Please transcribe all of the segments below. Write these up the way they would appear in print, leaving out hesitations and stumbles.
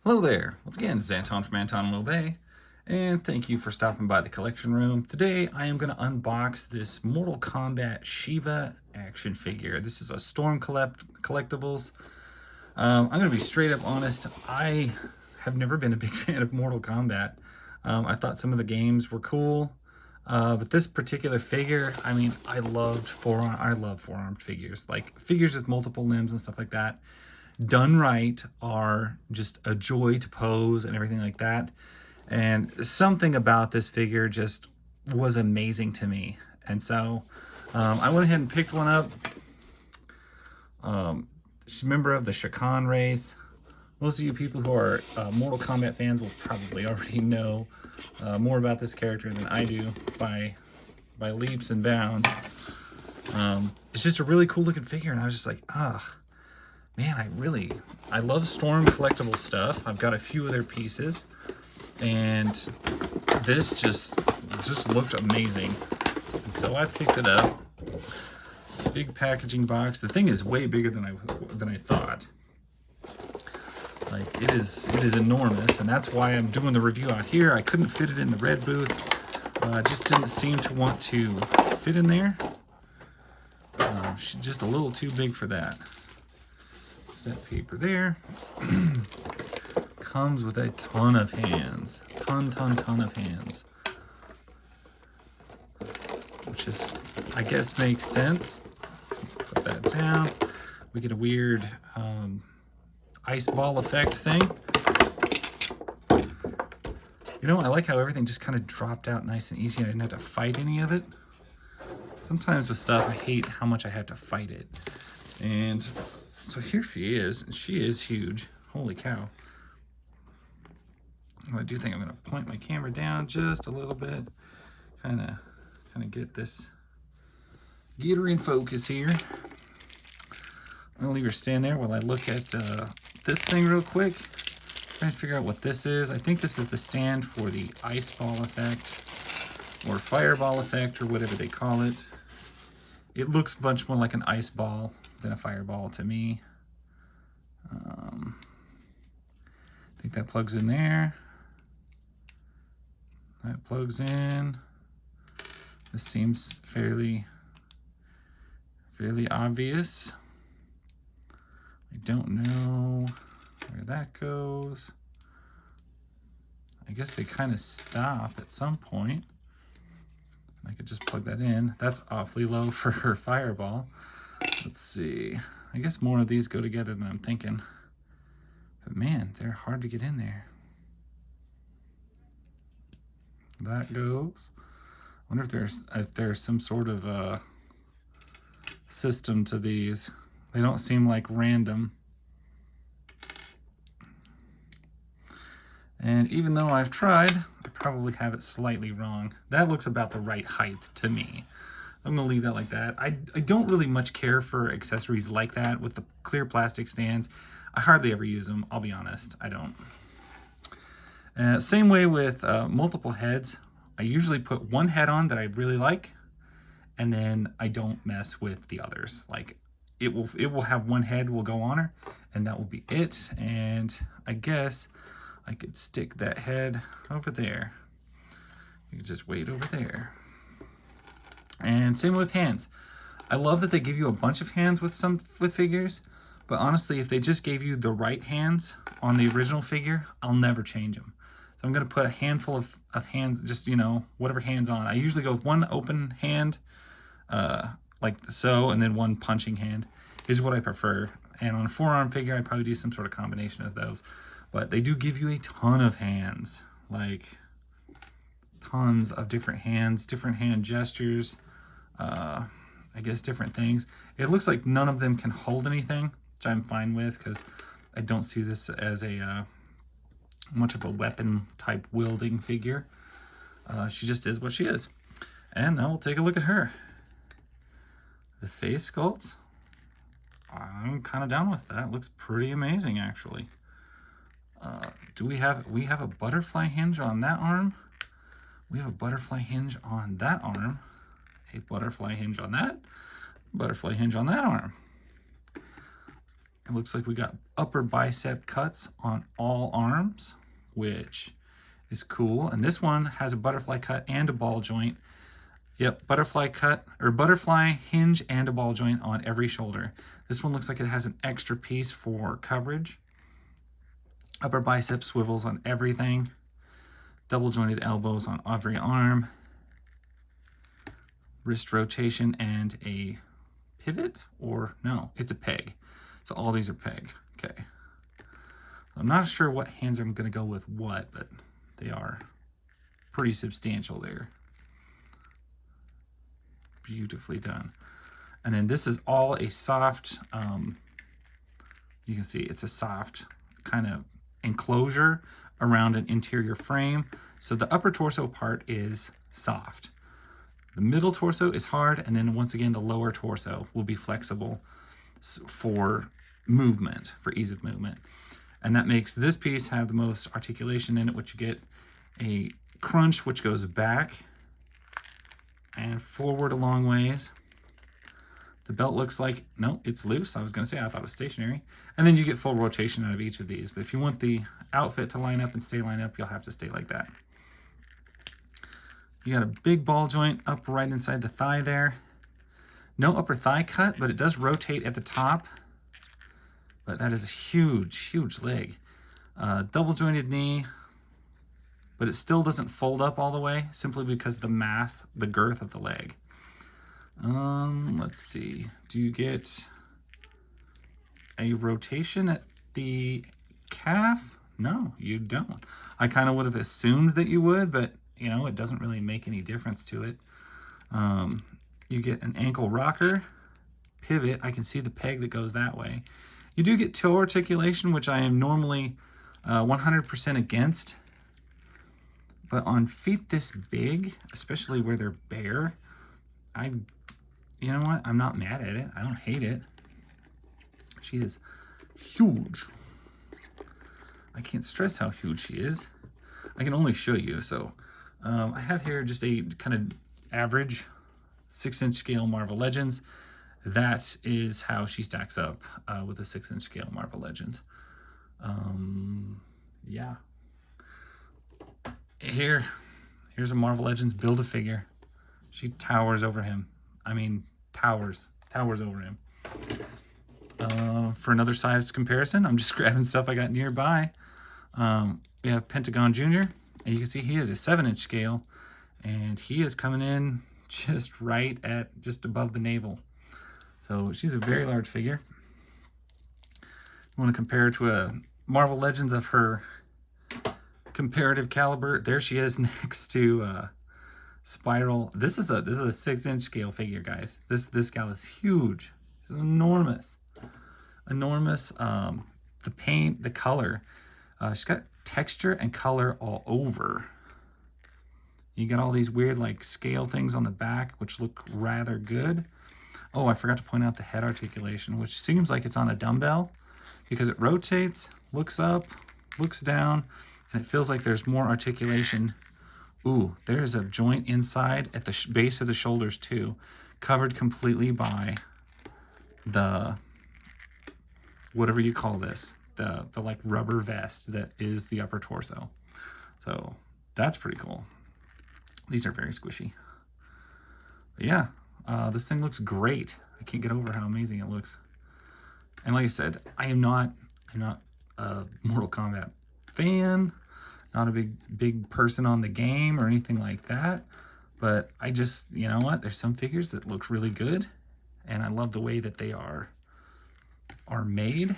Hello there. Once again, this is Anton from Anton and Will Bay, and thank you for stopping by the collection room. Today, I am going to unbox this Mortal Kombat Sheeva action figure. This is a Storm Collectables. I'm going to be straight up honest. I have never been a big fan of Mortal Kombat. I thought some of the games were cool, but this particular figure, I mean, I love forearmed figures, like figures with multiple limbs and stuff like that. Done right are just a joy to pose and everything like that. And something about this figure just was amazing to me. And so I went ahead and picked one up. She's a member of the Shakan race. Most of you people who are Mortal Kombat fans will probably already know more about this character than I do by leaps and bounds. It's just a really cool looking figure, and I was just like, man, I love Storm collectible stuff. I've got a few of their pieces, and this just looked amazing. And so I picked it up. Big packaging box. The thing is way bigger than I thought. Like, it is enormous, and that's why I'm doing the review out here. I couldn't fit it in the red booth. Just didn't seem to want to fit in there. She's just a little too big for that. That paper there. Comes with a ton of hands. Ton of hands. Which is, I guess, makes sense. Put that down. We get a weird ice ball effect thing. You know, I like how everything just kind of dropped out nice and easy. I didn't have to fight any of it. Sometimes with stuff, I hate how much I have to fight it. And so here she is, and she is huge. Holy cow. I do think I'm gonna point my camera down just a little bit. Kind of get her in focus here. I'm gonna leave her stand there while I look at this thing real quick. Trying to figure out what this is. I think this is the stand for the ice ball effect, or fireball effect, or whatever they call it. It looks much more like an ice ball than a fireball to me. I think that plugs in there. That plugs in. This seems fairly obvious. I don't know where that goes. I guess they kind of stop at some point. I could just plug that in. That's awfully low for her fireball. Let's see. I guess more of these go together than I'm thinking. But man, they're hard to get in there. That goes. I wonder if there's some sort of system to these. They don't seem like random. And even though I've tried, I probably have it slightly wrong. That looks about the right height to me. I'm gonna leave that like that. I don't really much care for accessories like that with the clear plastic stands. I hardly ever use them, I'll be honest, I don't. Same way with multiple heads. I usually put one head on that I really like, and then I don't mess with the others. Like, it will have one head will go on her, and that will be it. And I guess I could stick that head over there. You can just wait over there. And same with hands. I love that they give you a bunch of hands with figures, but honestly, if they just gave you the right hands on the original figure, I'll never change them. So I'm gonna put a handful of hands, just, you know, whatever hands on. I usually go with one open hand, like so, and then one punching hand is what I prefer. And on a forearm figure, I'd probably do some sort of combination of those. But they do give you a ton of hands, like tons of different hands, different hand gestures, I guess different things. It looks like none of them can hold anything, which I'm fine with, because I don't see this as a much of a weapon type wielding figure. She just is what she is. And now we'll take a look at her. The face sculpt, I'm kind of down with that. Looks pretty amazing, actually. We have a butterfly hinge on that arm. We have a butterfly hinge on that arm. A butterfly hinge on that. Butterfly hinge on that arm. It looks like we got upper bicep cuts on all arms, which is cool. And this one has a butterfly cut and a ball joint. Yep, butterfly cut or butterfly hinge and a ball joint on every shoulder. This one looks like it has an extra piece for coverage. Upper bicep swivels on everything. Double jointed elbows on every arm. Wrist rotation and a pivot, or no, it's a peg. So all these are pegged. Okay. I'm not sure what hands I'm going to go with what, but they are pretty substantial there. Beautifully done. And then this is all a soft, you can see it's a soft kind of enclosure around an interior frame. So the upper torso part is soft. The middle torso is hard, and then once again, the lower torso will be flexible for movement, for ease of movement. And that makes this piece have the most articulation in it, which you get a crunch, which goes back and forward a long ways. The belt looks like, no, it's loose. I was gonna say, I thought it was stationary. And then you get full rotation out of each of these. But if you want the outfit to line up and stay lined up, you'll have to stay like that. You got a big ball joint up right inside the thigh there. No upper thigh cut, but it does rotate at the top. But that is a huge, huge leg. Double jointed knee, but it still doesn't fold up all the way, simply because the girth of the leg. Let's see. Do you get a rotation at the calf? No, you don't. I kind of would have assumed that you would, but you know, it doesn't really make any difference to it. You get an ankle rocker, pivot. I can see the peg that goes that way. You do get toe articulation, which I am normally 100% against. But on feet this big, especially where they're bare, you know what? I'm not mad at it. I don't hate it. She is huge. I can't stress how huge she is. I can only show you. So I have here just a kind of average 6-inch scale Marvel Legends. That is how she stacks up with a 6-inch scale Marvel Legends. Yeah. Here's a Marvel Legends Build-A-Figure. She towers over him. I mean, towers over him. For another size comparison, I'm just grabbing stuff I got nearby. We have Pentagon Jr., and you can see he is a 7-inch scale, and he is coming in just right at just above the navel. So she's a very large figure. You want to compare her to a Marvel Legends of her comparative caliber. There she is next to Spiral. This is a 6-inch scale figure, guys. This gal is huge. She's enormous. The paint, the color. She's got texture and color all over. You got all these weird like scale things on the back, which look rather good. Oh, I forgot to point out the head articulation, which seems like it's on a dumbbell because it rotates, looks up, looks down, and it feels like there's more articulation. Ooh, there's a joint inside at the base of the shoulders too, covered completely by the, whatever you call this, the like rubber vest that is the upper torso. So that's pretty cool. These are very squishy. But yeah, this thing looks great. I can't get over how amazing it looks. And like I said, I'm not a Mortal Kombat fan, not a big person on the game or anything like that. But I just, you know what? There's some figures that look really good, and I love the way that they are made.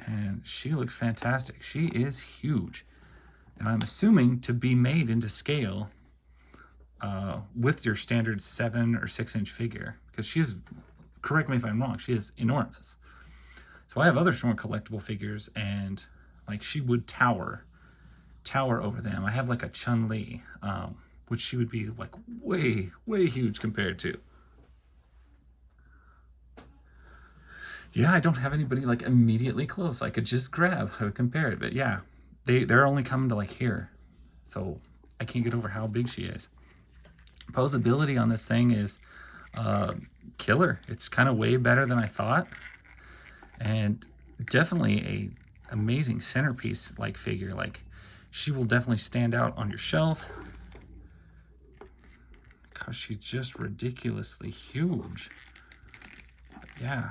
And she looks fantastic. She is huge. And I'm assuming to be made into scale with your standard 7 or 6-inch figure, because she's, correct me if I'm wrong, she is enormous. So I have other Storm collectible figures, and like she would tower over them. I have like a Chun-Li, which she would be like way huge compared to. Yeah, I don't have anybody like immediately close I could just grab. I would compare it, but yeah, they're only coming to like here, so I can't get over how big she is. Posability on this thing is killer. It's kind of way better than I thought, and definitely a amazing centerpiece like figure. Like, she will definitely stand out on your shelf because she's just ridiculously huge. But yeah,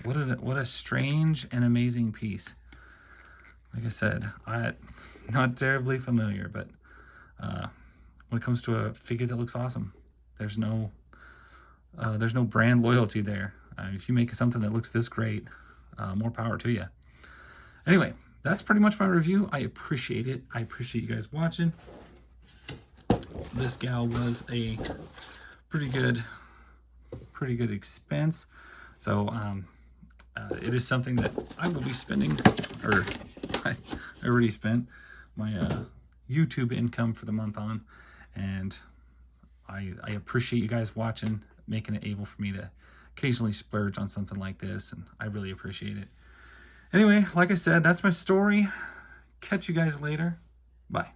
what a strange and amazing piece. Like I said, I'm not terribly familiar, but when it comes to a figure that looks awesome, there's no brand loyalty there. If you make something that looks this great, more power to you. Anyway, that's pretty much my review. I appreciate it. I appreciate you guys watching. This gal was a pretty good expense. So it is something that I will be spending, or I already spent my YouTube income for the month on, and I appreciate you guys watching, making it able for me to occasionally splurge on something like this, and I really appreciate it. Anyway, like I said, that's my story. Catch you guys later. Bye.